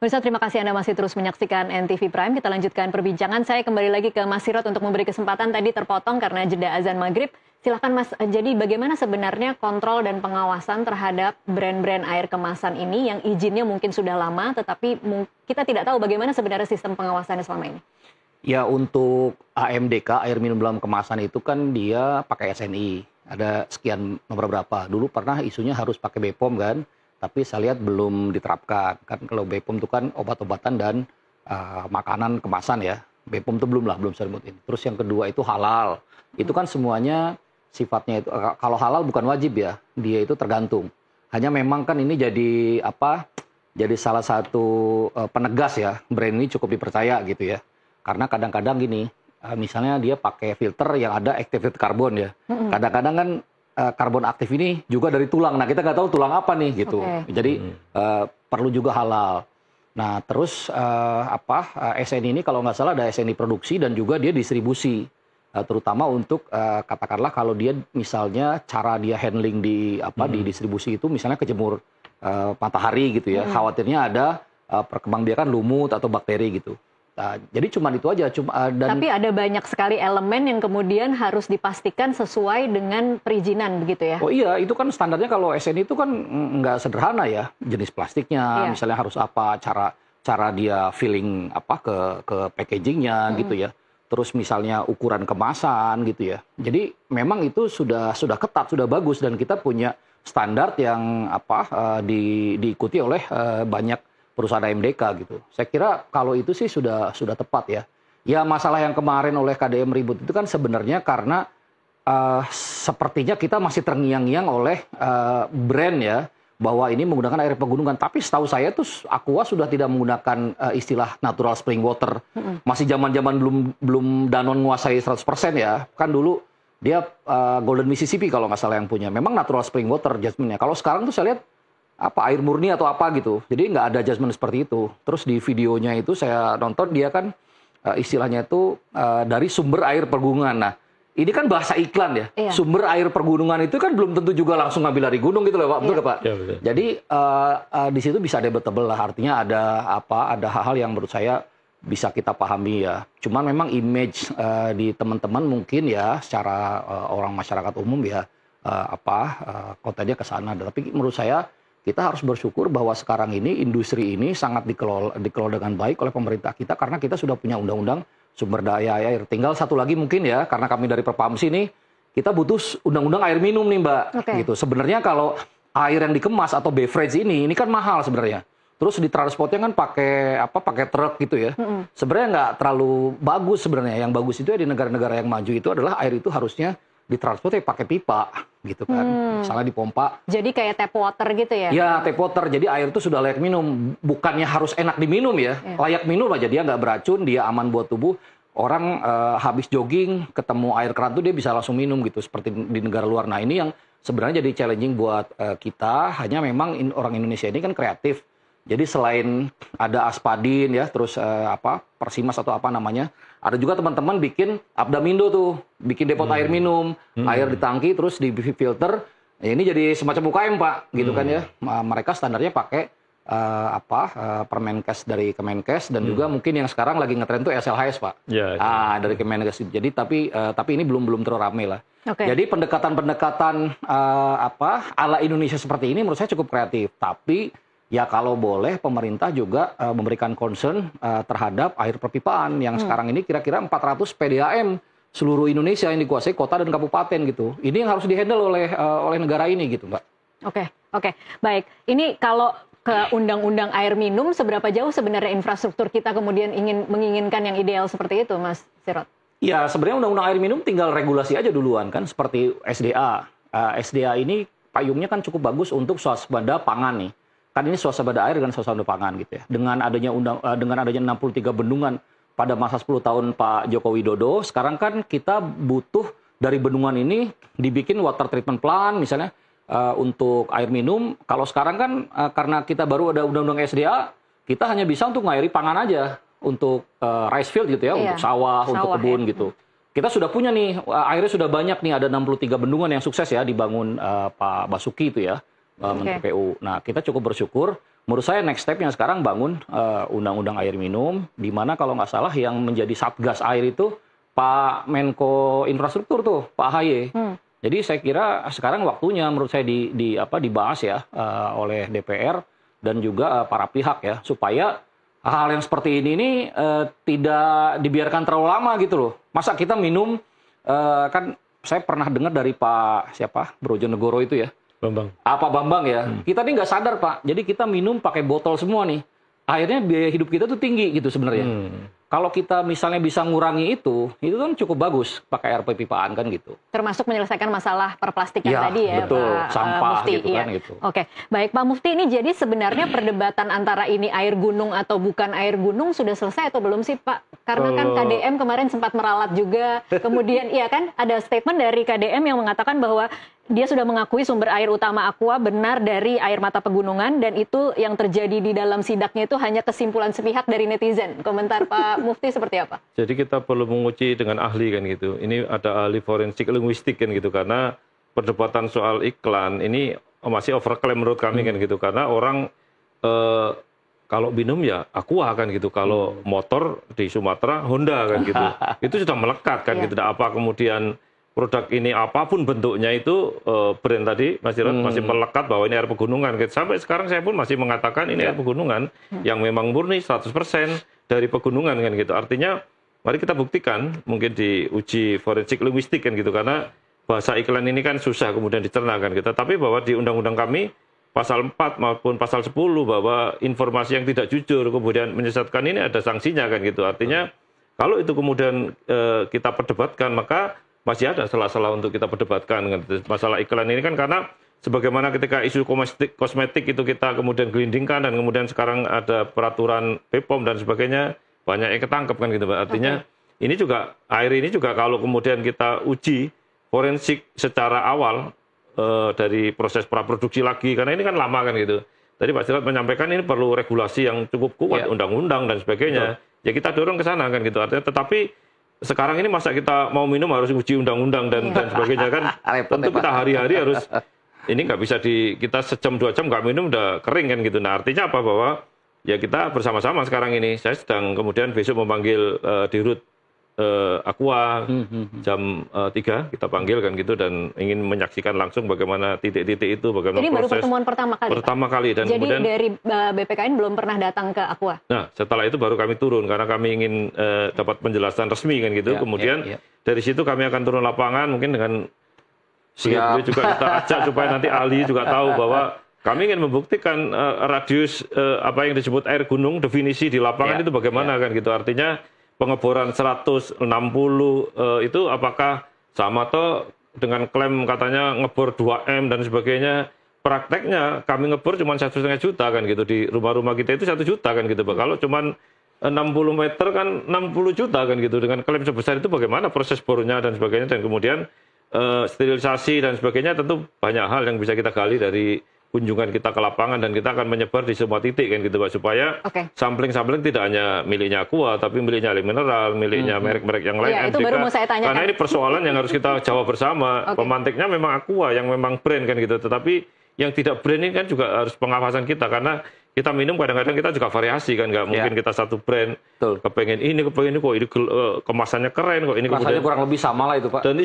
Pemirsa, terima kasih Anda masih terus menyaksikan NTV Prime. Kita lanjutkan perbincangan. Saya kembali lagi ke Mas Sirot untuk memberi kesempatan, tadi terpotong karena jeda azan maghrib. Silahkan Mas, jadi bagaimana sebenarnya kontrol dan pengawasan terhadap brand-brand air kemasan ini yang izinnya mungkin sudah lama, tetapi kita tidak tahu bagaimana sebenarnya sistem pengawasannya selama ini? Ya, untuk AMDK, air minum dalam kemasan itu kan dia pakai SNI. Ada sekian nomor berapa. Dulu pernah isunya harus pakai BPOM kan, tapi saya lihat belum diterapkan. Kan kalau BPOM itu kan obat-obatan dan makanan kemasan ya. BPOM itu belum saya sebutin. Terus yang kedua itu halal. Itu kan semuanya sifatnya itu, kalau halal bukan wajib ya, dia itu tergantung. Hanya memang kan ini jadi salah satu penegas ya, brand ini cukup dipercaya gitu ya. Karena kadang-kadang gini, misalnya dia pakai filter yang ada activated carbon ya. Kadang-kadang kan karbon aktif ini juga dari tulang. Nah, kita nggak tahu tulang apa nih gitu. Jadi perlu juga halal. Nah, terus SNI ini kalau nggak salah ada SNI produksi dan juga dia distribusi. Terutama untuk katakanlah kalau dia misalnya cara dia handling di distribusi itu misalnya kejemur matahari gitu ya. Khawatirnya ada perkembangbiakan lumut atau bakteri gitu. Nah, jadi cuma itu aja. Tapi ada banyak sekali elemen yang kemudian harus dipastikan sesuai dengan perizinan begitu ya? Oh iya, itu kan standarnya kalau SNI itu kan nggak sederhana ya. Jenis plastiknya, misalnya harus apa, cara dia filling ke packagingnya gitu ya. Terus misalnya ukuran kemasan gitu ya. Jadi memang itu sudah ketat, sudah bagus dan kita punya standar yang diikuti oleh banyak perusahaan AMDK gitu. Saya kira kalau itu sih sudah tepat ya. Ya masalah yang kemarin oleh KDM ribut itu kan sebenarnya karena sepertinya kita masih terngiang-ngiang oleh brand ya bahwa ini menggunakan air pegunungan. Tapi setahu saya tuh Aqua sudah tidak menggunakan istilah natural spring water. Masih zaman-zaman belum Danone menguasai 100% ya. Kan dulu dia Golden Mississippi kalau nggak salah yang punya. Memang natural spring water jasmine-nya. Kalau sekarang tuh saya lihat air murni atau apa gitu. Jadi nggak ada adjustment seperti itu. Terus di videonya itu saya nonton dia kan istilahnya itu dari sumber air pegunungan. Nah, ini kan bahasa iklan ya. Iya. Sumber air pegunungan itu kan belum tentu juga langsung ngambil dari gunung gitu loh, Pak. Betul nggak, Pak? Ya, betul. Jadi di situ bisa debatable lah. Artinya ada hal-hal yang menurut saya bisa kita pahami ya. Cuman memang image di teman-teman mungkin ya secara orang masyarakat umum ya kontennya ke sana. Tapi menurut saya kita harus bersyukur bahwa sekarang ini industri ini sangat dikelola dengan baik oleh pemerintah kita karena kita sudah punya undang-undang sumber daya air. Tinggal satu lagi mungkin ya, karena kami dari Perpamsi ini kita butuh undang-undang air minum nih Mbak. Gitu. Sebenarnya kalau air yang dikemas atau beverage ini kan mahal sebenarnya. Terus ditransportnya kan pakai truk gitu ya. Sebenarnya nggak terlalu bagus sebenarnya. Yang bagus itu ya di negara-negara yang maju itu adalah air itu harusnya ditransport pakai pipa gitu kan, misalnya dipompa. Jadi kayak tap water gitu ya? Ya, tap water. Jadi air itu sudah layak minum. Bukannya harus enak diminum ya, layak minum aja. Dia nggak beracun, dia aman buat tubuh. Orang habis jogging, ketemu air keran tuh dia bisa langsung minum gitu, seperti di negara luar. Nah ini yang sebenarnya jadi challenging buat kita. Hanya memang orang Indonesia ini kan kreatif. Jadi selain ada Aspadin ya, terus Persimas atau apa namanya, ada juga teman-teman bikin Abdamindo tuh, bikin depot air minum, air di tangki terus di filter. Ya, ini jadi semacam UKM Pak, gitu kan ya. Mereka standarnya pakai Permenkes dari Kemenkes dan juga mungkin yang sekarang lagi ngetren tuh SLHS Pak. Ya, dari Kemenkes. Jadi tapi ini belum terlalu rame lah. Jadi pendekatan-pendekatan ala Indonesia seperti ini menurut saya cukup kreatif. Tapi ya kalau boleh pemerintah juga memberikan concern terhadap air perpipaan yang sekarang ini kira-kira 400 PDAM seluruh Indonesia yang dikuasai kota dan kabupaten gitu. Ini yang harus dihandle oleh negara ini gitu, Mbak. Oke. Baik. Ini kalau ke undang-undang air minum seberapa jauh sebenarnya infrastruktur kita kemudian menginginkan yang ideal seperti itu, Mas Sirot? Ya, sebenarnya undang-undang air minum tinggal regulasi aja duluan kan seperti SDA. SDA ini payungnya kan cukup bagus untuk swasembada pangan nih. Kan ini swasembada air dan swasembada pangan gitu ya. Dengan adanya 63 bendungan pada masa 10 tahun Pak Joko Widodo, sekarang kan kita butuh dari bendungan ini dibikin water treatment plant misalnya untuk air minum. Kalau sekarang kan karena kita baru ada undang-undang SDA, kita hanya bisa untuk ngairi pangan aja untuk rice field gitu ya, untuk sawah, untuk kebun gitu. Kita sudah punya nih, airnya sudah banyak nih, ada 63 bendungan yang sukses ya dibangun Pak Basuki itu ya. Menteri PU. Nah, kita cukup bersyukur menurut saya next step-nya sekarang bangun undang-undang air minum, di mana kalau nggak salah yang menjadi Satgas Air itu Pak Menko Infrastruktur tuh, Pak AHY. Jadi saya kira sekarang waktunya menurut saya dibahas ya oleh DPR dan juga para pihak ya, supaya hal-hal yang seperti ini tidak dibiarkan terlalu lama gitu loh. Masa kita minum, kan saya pernah dengar dari Pak Brojonegoro itu ya, Bambang ya. Kita nih nggak sadar Pak. Jadi kita minum pakai botol semua nih. Akhirnya biaya hidup kita tuh tinggi gitu sebenarnya. Kalau kita misalnya bisa ngurangi itu kan cukup bagus pakai air pipaan kan gitu. Termasuk menyelesaikan masalah perplastikan ya, tadi ya betul. Pak Sampah Mufti. gitu kan gitu. Oke, baik Pak Mufti, ini jadi sebenarnya perdebatan antara ini air gunung atau bukan air gunung sudah selesai atau belum sih Pak? Karena kan KDM kemarin sempat meralat juga. Kemudian iya kan ada statement dari KDM yang mengatakan bahwa dia sudah mengakui sumber air utama Aqua benar dari air mata pegunungan dan itu yang terjadi di dalam sidaknya itu hanya kesimpulan sepihak dari netizen. Komentar Pak Mufti seperti apa? Jadi kita perlu menguji dengan ahli kan gitu. Ini ada ahli forensik linguistik kan gitu, karena perdebatan soal iklan ini masih overclaim menurut kami kan gitu, karena orang kalau minum ya Aqua kan gitu, kalau motor di Sumatera Honda kan gitu. Itu sudah melekat kan gitu. Apa kemudian produk ini apapun bentuknya itu brand tadi Mas Dirot masih melekat bahwa ini air pegunungan. Sampai sekarang saya pun masih mengatakan ini air pegunungan yang memang murni 100% dari pegunungan kan gitu. Artinya mari kita buktikan, mungkin diuji forensik linguistik kan gitu, karena bahasa iklan ini kan susah kemudian dicerna kan gitu. Tapi bahwa di undang-undang kami pasal 4 maupun pasal 10 bahwa informasi yang tidak jujur kemudian menyesatkan ini ada sanksinya kan gitu. Artinya kalau itu kemudian kita perdebatkan, maka masih ada salah-salah untuk kita perdebatkan kan. Masalah iklan ini kan karena sebagaimana ketika isu kosmetik itu kita kemudian gelindingkan dan kemudian sekarang ada peraturan BPOM dan sebagainya, banyak yang ketangkep kan gitu. Artinya ini juga air ini juga kalau kemudian kita uji forensik secara awal dari proses praproduksi lagi, karena ini kan lama kan gitu. Tadi Pak Sirat menyampaikan ini perlu regulasi yang cukup kuat, undang-undang dan sebagainya. Ya kita dorong ke sana kan gitu. Artinya tetapi sekarang ini masa kita mau minum harus uji undang-undang dan sebagainya kan. Tentu kita hari-hari harus, ini nggak bisa kita sejam 2 jam nggak minum udah kering kan gitu. Nah artinya apa, bahwa ya kita bersama-sama sekarang ini, saya sedang kemudian besok memanggil Dirut Aqua jam 3 kita panggil kan gitu, dan ingin menyaksikan langsung bagaimana titik-titik itu, bagaimana ini proses. Ini baru pertemuan pertama kali? Dan jadi kemudian dari BPKN belum pernah datang ke Aqua? Nah setelah itu baru kami turun, karena kami ingin dapat penjelasan resmi kan gitu. Kemudian dari situ kami akan turun lapangan, mungkin dengan siap juga kita ajak supaya nanti ahli juga tahu bahwa kami ingin membuktikan radius apa yang disebut air gunung, definisi di lapangan itu bagaimana kan gitu. Artinya pengeboran 160 itu apakah sama toh dengan klaim katanya ngebor 2M dan sebagainya. Prakteknya kami ngebor cuma 1,5 juta kan gitu, di rumah-rumah kita itu 1 juta kan gitu. Kalau cuma 60 meter kan 60 juta kan gitu, dengan klaim sebesar itu bagaimana proses bornya dan sebagainya. Dan kemudian sterilisasi dan sebagainya, tentu banyak hal yang bisa kita gali dari kunjungan kita ke lapangan, dan kita akan menyebar di semua titik kan gitu Pak, supaya sampling-sampling tidak hanya miliknya Aqua tapi miliknya Air Mineral, miliknya merek-merek yang lain, itu baru mau saya tanyakan. Karena ini persoalan yang harus kita jawab bersama. Pemantiknya memang Aqua yang memang brand kan gitu, tetapi yang tidak brand ini kan juga harus pengawasan kita, karena kita minum kadang-kadang kita juga variasi kan, nggak mungkin kita satu brand kepengen ini kok ini kemasannya keren kok, ini rasanya kurang lebih sama lah itu Pak. Dan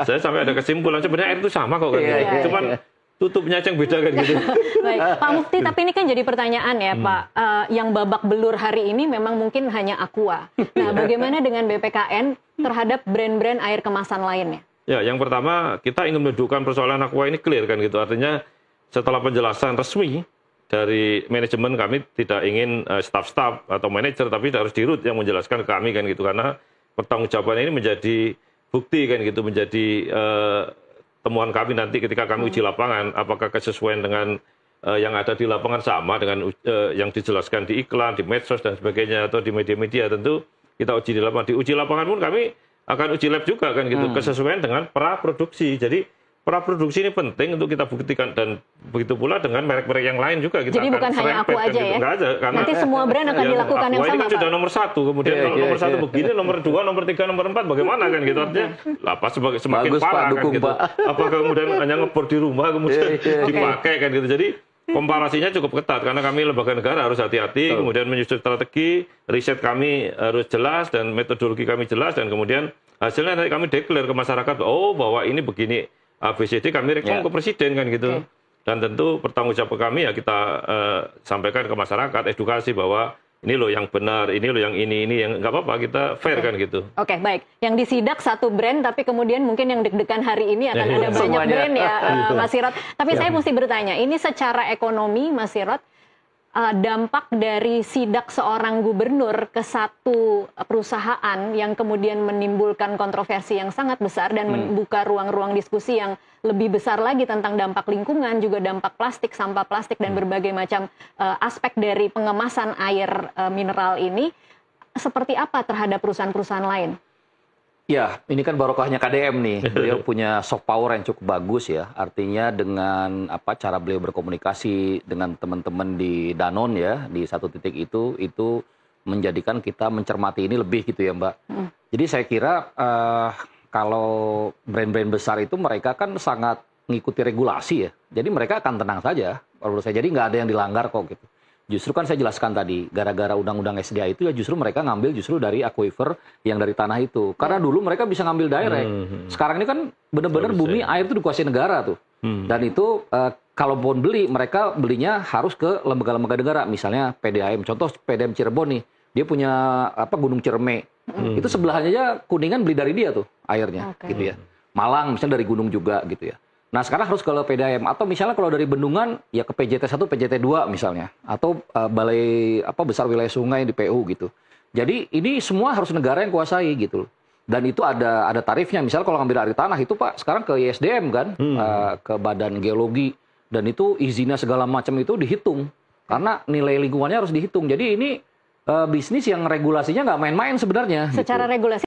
saya sampai ada kesimpulan sebenarnya air itu sama kok kan, cuman tutupnya yang beda kan gitu. Baik, Pak Mufti, tapi ini kan jadi pertanyaan ya Pak, yang babak belur hari ini memang mungkin hanya Aqua. Nah, bagaimana dengan BPKN terhadap brand-brand air kemasan lainnya? Ya, yang pertama kita ingin menunjukkan persoalan Aqua ini clear kan gitu. Artinya setelah penjelasan resmi dari manajemen, kami tidak ingin staff-staff atau manajer, tapi harus Dirut yang menjelaskan ke kami kan gitu, karena pertanggungjawaban ini menjadi bukti kan gitu, menjadi temuan kami nanti ketika kami uji lapangan, apakah kesesuaian dengan yang ada di lapangan sama dengan yang dijelaskan di iklan, di medsos dan sebagainya, atau di media-media. Tentu kita uji di lapangan. Di uji lapangan pun kami akan uji lab juga kan gitu, kesesuaian dengan praproduksi. Jadi praproduksi ini penting untuk kita buktikan, dan begitu pula dengan merek-merek yang lain juga kita. Jadi bukan hanya Aqua aja gitu. Ya? Nggak aja, karena nanti semua brand akan dilakukan yang sama, ini kan Pak? sudah nomor 1, kemudian kalau nomor 1 begini, nomor 2, nomor 3, nomor 4 bagaimana kan gitu. Artinya apa semakin bagus, parah Pak, kan gitu. Pak. Apakah kemudian hanya ngebor di rumah kemudian dipakai kan gitu. Jadi komparasinya cukup ketat karena kami lembaga negara harus hati-hati, kemudian menyusun strategi, riset kami harus jelas dan metodologi kami jelas, dan kemudian hasilnya nanti kami declare ke masyarakat, oh bahwa ini begini ABCD, kami rekam ke presiden kan gitu. Dan tentu bertanggung jawab kami ya kita sampaikan ke masyarakat, edukasi bahwa ini loh yang benar, ini loh yang ini yang nggak apa-apa, kita fair kan gitu. Oke, baik. Yang disidak satu brand, tapi kemudian mungkin yang deg-degan hari ini akan ada banyak brand ya, Mas Sirot. Tapi saya mesti bertanya, ini secara ekonomi, Mas Sirot, dampak dari sidak seorang gubernur ke satu perusahaan yang kemudian menimbulkan kontroversi yang sangat besar dan membuka ruang-ruang diskusi yang lebih besar lagi tentang dampak lingkungan, juga dampak plastik, sampah plastik, dan berbagai macam aspek dari pengemasan air mineral ini, seperti apa terhadap perusahaan-perusahaan lain? Ya, ini kan barokahnya KDM nih. Beliau punya soft power yang cukup bagus ya. Artinya dengan cara beliau berkomunikasi dengan teman-teman di Danone ya, di satu titik itu menjadikan kita mencermati ini lebih gitu ya, Mbak. Jadi saya kira kalau brand-brand besar itu mereka kan sangat mengikuti regulasi ya. Jadi mereka akan tenang saja menurut saya. Jadi nggak ada yang dilanggar kok gitu. Justru kan saya jelaskan tadi, gara-gara undang-undang SDA itu ya justru mereka ngambil justru dari aquifer yang dari tanah itu. Karena dulu mereka bisa ngambil direct. Sekarang ini kan benar-benar bumi air itu dikuasai negara tuh. Dan itu kalaupun beli, mereka belinya harus ke lembaga-lembaga negara. Misalnya PDAM, contoh PDAM Cirebon nih, dia punya Gunung Ciremai. Itu sebelahnya aja Kuningan beli dari dia tuh airnya, gitu ya. Malang misalnya dari gunung juga gitu ya. Nah sekarang harus ke PDAM, atau misalnya kalau dari bendungan ya ke PJT 1, PJT 2 misalnya, atau balai besar wilayah sungai di PU gitu. Jadi ini semua harus negara yang kuasai gitu. Dan itu ada tarifnya. Misalnya kalau ngambil dari tanah itu Pak, sekarang ke ISDM kan, ke Badan Geologi, dan itu izinnya segala macam itu dihitung karena nilai lingkungannya harus dihitung. Jadi ini bisnis yang regulasinya nggak main-main sebenarnya. Secara gitu. regulasi